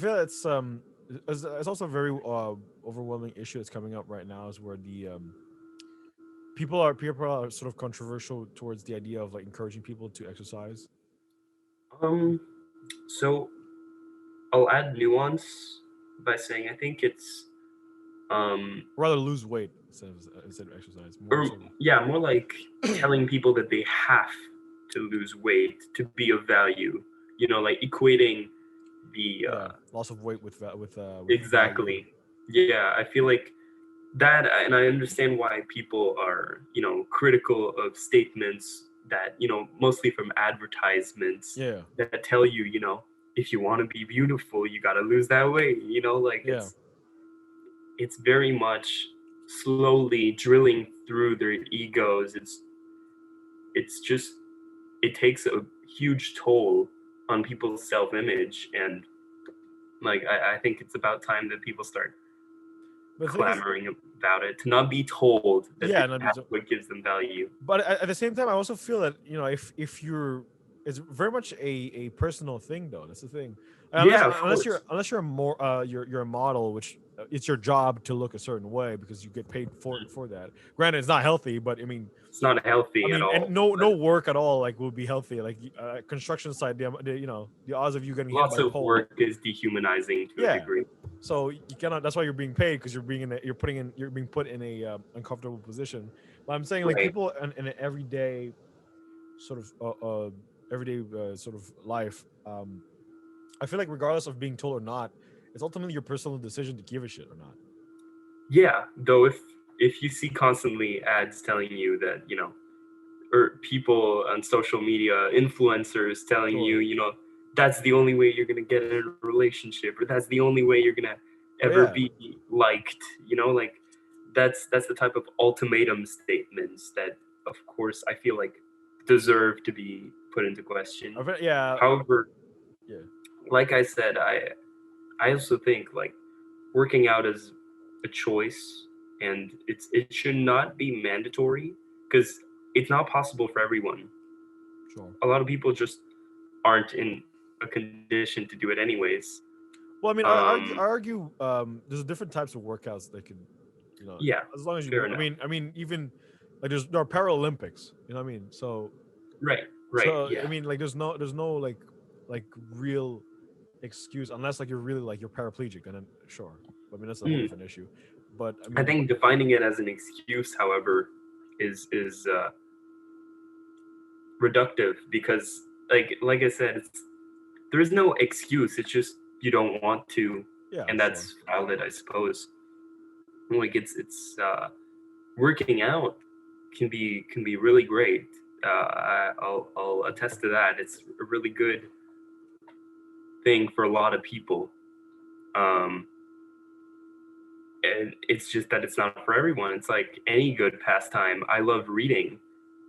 feel it's also a very overwhelming issue that's coming up right now, is where the people are sort of controversial towards the idea of like encouraging people to exercise. Um, so I'll add nuance by saying I think it's um Or rather lose weight instead of exercise, more or sort of. yeah, more like telling people that they have to lose weight to be of value. You know, like equating the Yeah, loss of weight with with value. exactly. Yeah, I feel like that, and I understand why people are, critical of statements that, mostly from advertisements Yeah, that tell you, if you want to be beautiful, you got to lose that weight, like yeah, it's very much slowly drilling through their egos. It's just it takes a huge toll on people's self-image, and like I think it's about time that people start but the thing is, clamoring about it, to not be told that they yeah, no, have what gives them value. but at the same time, I also feel that if you're, it's very much a personal thing though. That's the thing. Unless Yeah, of unless you're course. unless you're more you're a model, which it's your job to look a certain way because you get paid for that. Granted, it's not healthy, but It's not I healthy at mean, and all, no but work at all like will be healthy. Like construction site, the odds of you getting hit lots by a of pole. work is dehumanizing to a Yeah, degree. so you cannot. That's why you're being paid, because you're being put in a uncomfortable position. But I'm saying like Right. people in an sort of everyday sort of life. I feel like regardless of being told or not, it's ultimately your personal decision to give a shit or not. Yeah, though if you see constantly ads telling you that, or people on social media, influencers telling you, Sure. that's the only way you're gonna get in a relationship, or that's the only way you're gonna Oh ever yeah, be liked, like that's the type of ultimatum statements that, of course, I feel like deserve to be put into question. yeah, However, yeah, like I said, I also think like working out is a choice, and it should not be mandatory, because it's not possible for everyone. sure. A lot of people just aren't in a condition to do it anyways. Well, I mean, Um, I argue, there's different types of workouts that could, yeah, as long as you fair move. enough. I mean, even like there are Paralympics. You know what I mean? Right, right, So I yeah. mean, like there's no like real excuse unless like you're really like you're paraplegic, and then sure. I mean, that's a whole Hmm. different issue. But I I mean, think defining it as an excuse, however, is reductive, because like I said, there is no excuse. It's just you don't want to, yeah, and sure. that's valid, I suppose. Like it's working out can be really great. I'll attest to that. It's a really good thing for a lot of people. Um, and it's just that it's not for everyone. It's like any good pastime. I love reading,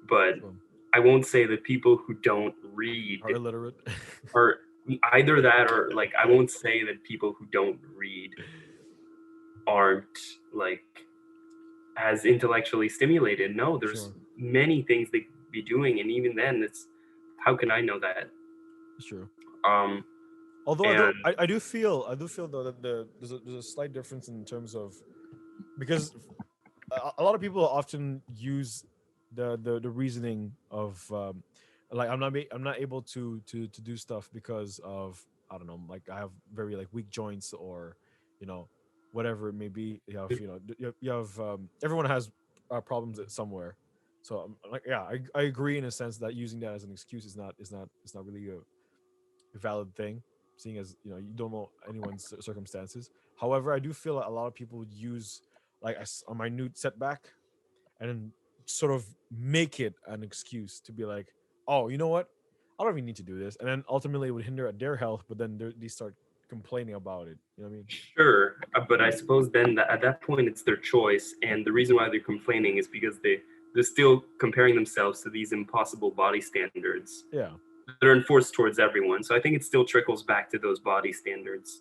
but Sure. I won't say that people who don't read Are illiterate. are either that, or like I won't say that people who don't read aren't like as intellectually stimulated. No, there's Sure. many things they could be doing, and even then, it's how can I know that? It's true. Um, Although and I do feel though that there's a slight difference in terms of, because a lot of people often use the reasoning of like I'm not able to do stuff because of, I don't know, like I have very like weak joints, or you know whatever it may be. You have everyone has problems at somewhere. So like yeah, I agree in a sense that using that as an excuse is not really a valid thing, seeing as you don't know anyone's circumstances. However, I do feel that a lot of people use like a minute setback and then sort of make it an excuse to be like, oh, you know what, I don't even need to do this, and then ultimately it would hinder their health, but then they start complaining about it. You know what I mean? sure, but I suppose then that at that point it's their choice, and the reason why they're complaining is because they're still comparing themselves to these impossible body standards Yeah. that are enforced towards everyone. So I think it still trickles back to those body standards.